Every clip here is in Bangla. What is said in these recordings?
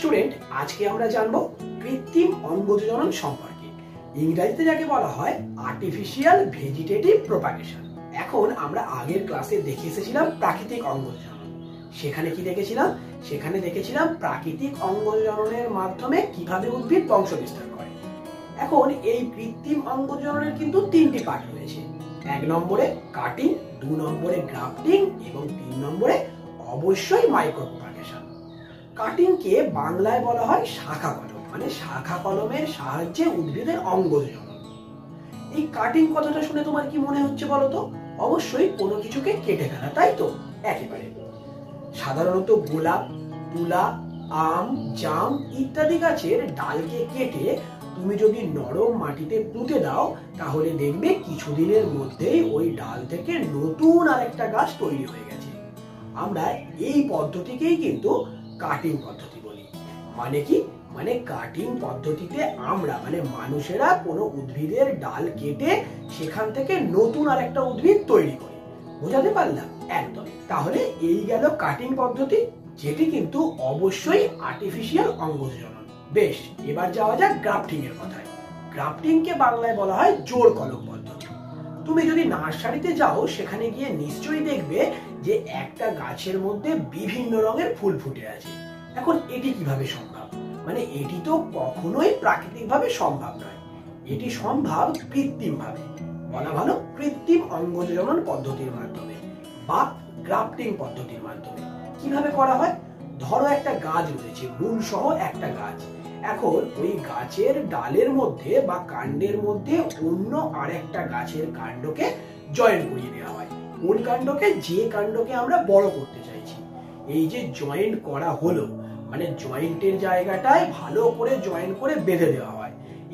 স্টুডেন্ট, আজকে আমরা জানবো কৃত্রিম অঙ্গজনন সম্পর্কে। ইংরেজিতে যাকে বলা হয় আর্টিফিশিয়াল ভেজিটেটিভ প্রপাগেশন। এখন আমরা আগের ক্লাসে দেখে এসেছিলাম প্রাকৃতিক অঙ্গজনন। সেখানে কি দেখেছিলাম? সেখানে দেখেছিলাম প্রাকৃতিক অঙ্গজননের মাধ্যমে কিভাবে উদ্ভিদ বংশ বিস্তার করে। এখন এই কৃত্রিম অঙ্গজননের কিন্তু তিনটি পার্ট রয়েছে। 1 নম্বরে কাটিং, 2 নম্বরে গ্রাফটিং এবং 3 নম্বরে অবশ্যই মাইক্রো প্রপাগেশন। কাটিংকে বাংলায় বলা হয় শাখা কলম, মানে শাখা কলমের সাহায্যে উদ্ভিদের অঙ্গজনন। এই কাটিং কথাটা শুনে তোমার কি মনে হচ্ছে বলো তো? অবশ্যই কোনো কিছুকে কেটে ফেলা, তাই তো? একেবারে সাধারণত গোলাপ, তুলা, আম, জাম ইত্যাদি গাছের ডালকে কেটে তুমি যদি নরম মাটিতে পুঁতে দাও, তাহলে দেখবে কিছুদিনের মধ্যেই ওই ডাল থেকে নতুন আরেকটা গাছ তৈরি হয়ে গেছে। আমরা এই পদ্ধতিকেই কিন্তু কাটিং পদ্ধতি বলি। মানে কি? মানে কাটিং পদ্ধতিতে আমরা মানে মানুষেরা কোনো উদ্ভিদের ডাল কেটে সেখান থেকে নতুন আরেকটা উদ্ভিদ তৈরি করি। বোঝাতে পারলাম? একদম। তাহলে এই গেল কাটিং পদ্ধতি, যেটি কিন্তু অবশ্যই আর্টিফিশিয়াল অঙ্গজনন। বেশ, এবার যাওয়া যাক গ্রাফটিং এর কথায়। গ্রাফটিংকে বাংলায় বলা হয় জোড় কলম পদ্ধতি। তুমি যদি নার্সারিতে যাও, সেখানে গিয়ে নিশ্চয়ই দেখবে যে একটা গাছের মধ্যে বিভিন্ন রঙের ফুল ফুটে আছে। এখন এটি কিভাবে সম্ভব? মানে এটি তো কখনোই প্রাকৃতিকভাবে সম্ভব নয়, এটি সম্ভব কৃত্রিমভাবে। বলা ভালো কৃত্রিম অঙ্গজনন পদ্ধতির মাধ্যমে বা গ্রাফটিং পদ্ধতির মাধ্যমে। কিভাবে করা হয়? ধরো একটা গাছ রয়েছে, মূল সহ একটা গাছ। এখন ওই গাছের ডালের মধ্যে বা কাণ্ডের মধ্যে অন্য আরেকটা গাছের কাণ্ডকে জয়েন করিয়ে দেওয়া হয়। কোন কাণ্ডকে? যে কাণ্ডকে আমরা বড় করতে চাইছি। এই যে জয়েন্ট করা হলো, মানে জয়েন্টের জায়গাটায় ভালো করে জয়েন করে বেঁধে দেওয়া হয়।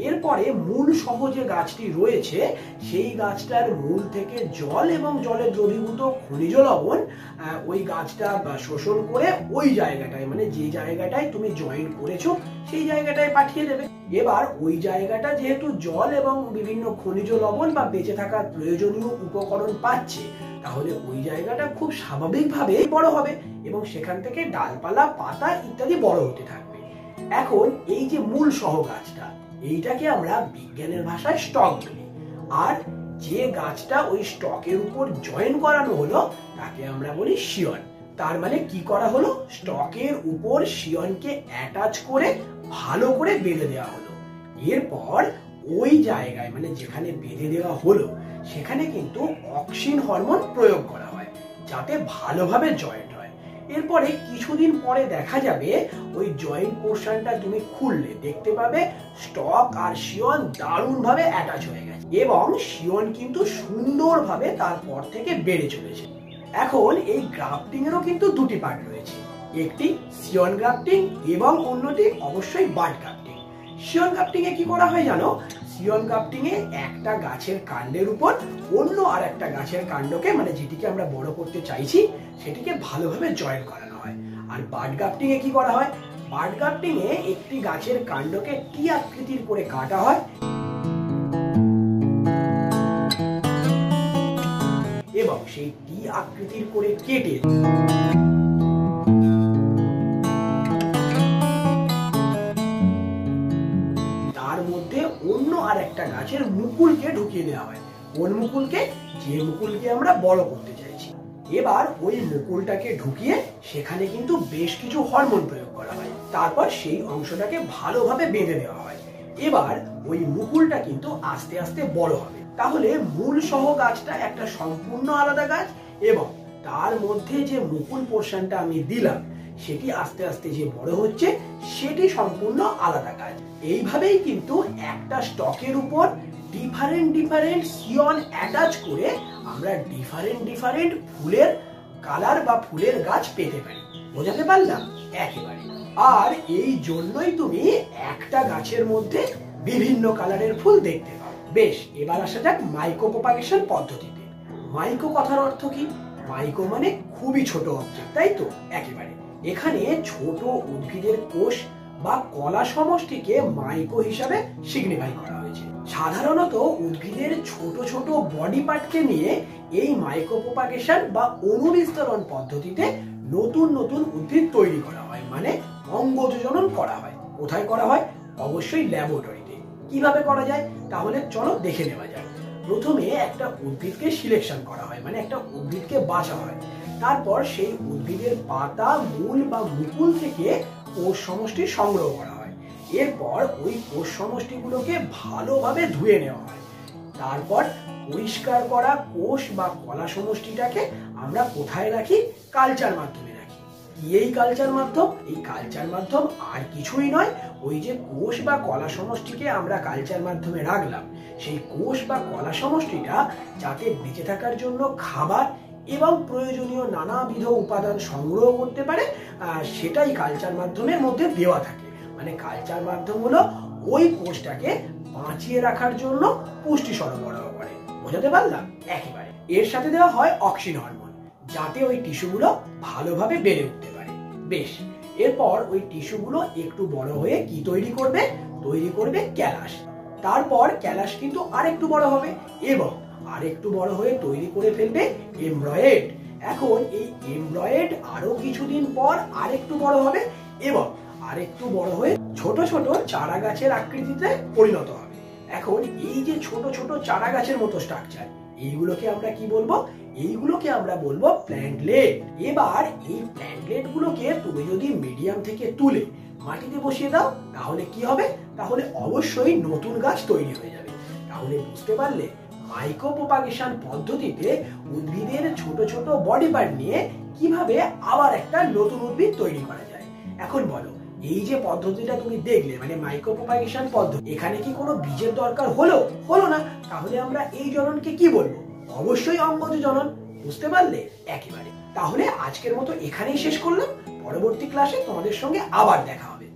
এরপরে মূল সহ যে গাছটি রয়েছে, সেই গাছটার মূল থেকে জল এবং জলে দ্রবীভূত খনিজ লবণ ওই গাছটা শোষণ করে ওই জায়গাটায়, মানে যে জায়গাটায় তুমি জয়েন করেছো সেই জায়গাটায় পাঠিয়ে দেবে। এবার ওই জায়গাটা যেহেতু জল এবং বিভিন্ন খনিজ লবণ বা বেঁচে থাকার প্রয়োজনীয় উপকরণ পাচ্ছে, তাহলে ওই জায়গাটা খুব স্বাভাবিকভাবে বড় হবে এবং সেখান থেকে ডালপালা, পাতা ইত্যাদি বড় হতে থাকবে। এখন এই যে মূল সহ গাছটা, এইটাকে আমরা বিজ্ঞানের ভাষায় স্টক বলি। আর যে গাছটা ওই স্টকের উপর জয়েন করানো হলো তাকে আমরা বলি শিয়ন। তার মানে কি করা হলো? স্টকের উপর শিয়নকে অ্যাটাচ করে ভালো করে বেঁধে দেওয়া হলো। এরপর ওই জায়গায়, মানে যেখানে বেঁধে দেওয়া হলো, সেখানে কিন্তু অক্সিন হরমোন প্রয়োগ করা হয় যাতে ভালোভাবে জয়েন্ট হয়। এরপরে কিছুদিন পরে দেখা যাবে ওই জয়েন্ট পোর্শনটা তুমি খুললে দেখতে পাবে স্টক আর শিয়ন দারুণভাবে অ্যাটাচ হয়ে গেছে এবং শিয়ন কিন্তু সুন্দরভাবে তারপর থেকে বেড়ে চলেছে। এখন এই গ্রাফটিং এরও কিন্তু দুটি পার্ট রয়েছে, একটি শিয়ন গ্রাফটিং এবং অন্যটি অবশ্যই বাড গ্রাফটিং। শিয়ন গ্রাফটিং এ কি করা হয় জানো? শিয়ন গ্রাফটিং এ একটা গাছের কাণ্ডের উপর অন্য আর একটা গাছের কাণ্ডকে, মানে যেটিকে আমরা বড় করতে চাইছি, সেটিকে ভালোভাবে জয়েন করানো হয়। আর বাড গ্রাফটিং এ কি করা হয়? বাড গ্রাফটিং এ একটি গাছের কাণ্ডকে টি আকৃতির করে কাটা হয় এবং সেই টি আকৃতির করে কেটে তার মধ্যে অন্য আর একটা গাছের মুকুলকে ঢুকিয়ে দেওয়া হয়। কোন মুকুলকে? যে মুকুলকে আমরা বড় করতে চাইছি। এবার ওই মুকুলটাকে ঢুকিয়ে সেখানে কিন্তু বেশ কিছু হরমোন প্রয়োগ করা হয়। তারপর সেই অংশটাকে ভালোভাবে বেঁধে দেওয়া হয়। এবার ওই মুকুলটা কিন্তু আস্তে আস্তে বড় হবে। তাহলে মূল সহ গাছটা একটা সম্পূর্ণ আলাদা গাছ এবং তার মধ্যে যে মুকুল পোর্শনটা আমি দিলাম, সেটি আস্তে আস্তে যে বড় হচ্ছে, সেটি সম্পূর্ণ আলাদা গাছ। এইভাবেই কিন্তু একটা স্টকের উপর ডিফারেন্ট ডিফারেন্ট শিয়ন অ্যাটাচ করে আমরা ডিফারেন্ট ফুলের কালার বা ফুলের গাছ পেতে পারি। বোঝাতে পারলাম? একেবারে। আর এই জন্যই তুমি একটা গাছের মধ্যে বিভিন্ন কালারের ফুল দেখতে পাও। বেশ, এবার আসা যাক মাইক্রো প্রপাগেশন পদ্ধতিতে। মাইক্রো কথার অর্থ কি? মাইক্রো মানে খুবই ছোট অবজেক্ট, তাই তো? একেবারে। এখানে ছোট উদ্ভিদের কোষ বা কলা সমষ্টিকে মাইক্রো হিসাবে সিগনিফাই করা হয়েছে। সাধারণত উদ্ভিদের ছোট ছোট বডি পার্টকে নিয়ে এই মাইক্রো প্রপাগেশন বা অণুবিস্তরণ পদ্ধতিতে নতুন নতুন উদ্ভিদ তৈরি করা হয়, মানে অঙ্গ যোজনন করা হয়। কোথায় করা হয়? অবশ্যই ল্যাবরেটরিতে। কিভাবে করা যায়? তাহলে চলো দেখে নেওয়া যায়। প্রথমে একটা উদ্ভিদকে সিলেকশন করা হয়, মানে একটা উদ্ভিদকে বাছা হয়। তারপর সেই উদ্ভিদের পাতা, মূল বা মুকুল থেকে কোষ সমষ্টি সংগ্রহ করা হয়। এরপর ওই কোষ সমষ্টিগুলোকে ভালোভাবে ধুয়ে নেওয়া হয়। তারপর পরিষ্কার করা কোষ বা কলা সমষ্টিটাকে আমরা কোথায় রাখি? কালচার মাধ্যমে রাখি। কি এই কালচার মাধ্যম? এই কালচার মাধ্যম আর কিছুই নয়, ওই যে কোষ বা কলা সমষ্টিকে আমরা কালচার মাধ্যমে রাখলাম, সেই কোষ বা কলা সমষ্টিটা যাতে বেঁচে থাকার জন্য খাবার এবং প্রয়োজনীয় নানাবিধ উপাদান সংগ্রহ করতে পারে, সেটাই কালচার মাধ্যমের মধ্যে দেওয়া থাকে। মানে কালচার মাধ্যম হলো ওই কোষটাকে বাঁচিয়ে রাখার জন্য পুষ্টি সরবরাহ করে। বোঝাতে পারলাম? একেবারে। এর সাথে দেওয়া হয় অক্সিন হরমোন, যাতে ওই টিস্যুগুলো ভালোভাবে বেড়ে উঠতে পারে। বেশ, এরপর ওই টিস্যুগুলো একটু বড় হয়ে কি তৈরি করবে? তৈরি করবে ক্যালাস। তারপর ক্যালাস কিন্তু আরেকটু বড় হবে এবং আরেকটু বড় হয়ে তৈরি করে ফেলবে এমব্রয়েড। এখন এই এমব্রয়েড আরো কিছুদিন পর আরেকটু বড় হবে এবং আরেকটু বড় হয়ে ছোট ছোট চারা গাছের আকৃতিতে পরিণত হবে। এখন এই যে ছোট ছোট চারা গাছের মতো স্ট্রাকচার, এইগুলোকে আমরা কি বলবো? এইগুলোকে আমরা বলবো প্ল্যান্টলেট। এবার এই প্ল্যান্টলেট গুলোকে তুমি যদি মিডিয়াম থেকে তুলে মাটিতে বসিয়ে দাও, তাহলে কি হবে? তাহলে অবশ্যই নতুন গাছ তৈরি হয়ে যাবে। তাহলে বুঝতে পারলে মাইক্রো প্রপাগেশন পদ্ধতিতে উদ্ভিদের ছোট ছোট বডি পার্ট নিয়ে কিভাবে আবার একটা নতুন উদ্ভিদ তৈরি করা যায়। এখন বলো, এই যে পদ্ধতিটা তুমি দেখলে, মানে মাইক্রো প্রপাগেশন পদ্ধতি, এখানে কি কোনো বীজের দরকার হলো? হলো না। তাহলে আমরা এই জননকে কি বলবো? অবশ্যই অঙ্গজ জনন। বুঝতে পারলে? একেবারে। তাহলে আজকের মতো এখানেই শেষ করলাম। পরবর্তী ক্লাসে তোমাদের সঙ্গে আবার দেখা হবে।